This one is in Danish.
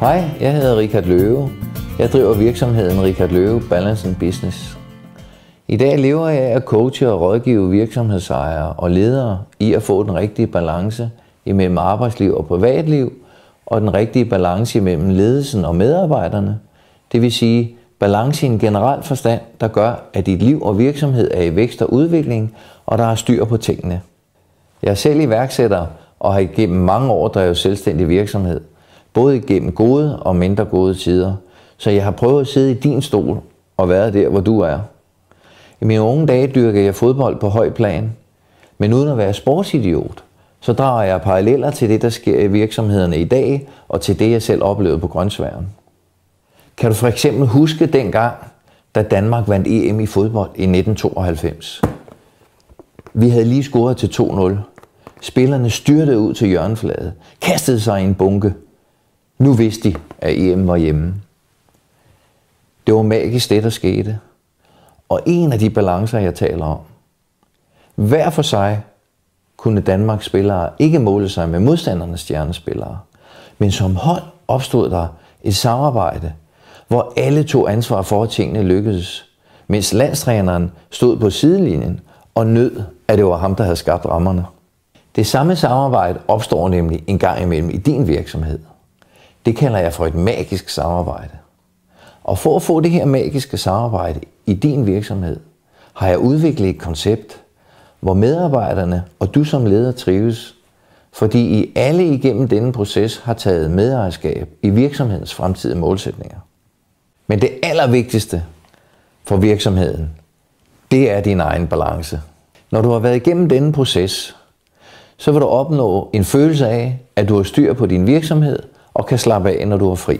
Hej, jeg hedder Richard Løve. Jeg driver virksomheden Richard Løve Balance & Business. I dag lever jeg af at coache og rådgive virksomhedsejere og ledere i at få den rigtige balance imellem arbejdsliv og privatliv, og den rigtige balance imellem ledelsen og medarbejderne. Det vil sige balance i en generel forstand, der gør, at dit liv og virksomhed er i vækst og udvikling, og der er styr på tingene. Jeg er selv iværksætter og har igennem mange år drevet selvstændig virksomhed, både igennem gode og mindre gode tider, så jeg har prøvet at sidde i din stol og været der, hvor du er. I mine unge dage dyrker jeg fodbold på høj plan, men uden at være sportsidiot, så drager jeg paralleller til det, der sker i virksomhederne i dag, og til det, jeg selv oplevede på Grønsværen. Kan du for eksempel huske dengang, da Danmark vandt EM i fodbold i 1992? Vi havde lige scoret til 2-0. Spillerne styrtede ud til hjørnefladet, kastede sig i en bunke. Nu vidste de, at EM var hjemme. Det var magisk det, der skete. Og en af de balancer, jeg taler om. Hver for sig kunne Danmarks spillere ikke måle sig med modstandernes stjernespillere. Men som hold opstod der et samarbejde, hvor alle tog ansvar for, at tingene lykkedes, mens landstræneren stod på sidelinjen og nød, at det var ham, der havde skabt rammerne. Det samme samarbejde opstår nemlig en gang imellem i din virksomhed. Det kalder jeg for et magisk samarbejde. Og for at få det her magiske samarbejde i din virksomhed, har jeg udviklet et koncept, hvor medarbejderne og du som leder trives, fordi I alle igennem denne proces har taget medejerskab i virksomhedens fremtidige målsætninger. Men det allervigtigste for virksomheden, det er din egen balance. Når du har været igennem denne proces, så vil du opnå en følelse af, at du har styr på din virksomhed og kan slappe af, når du er fri.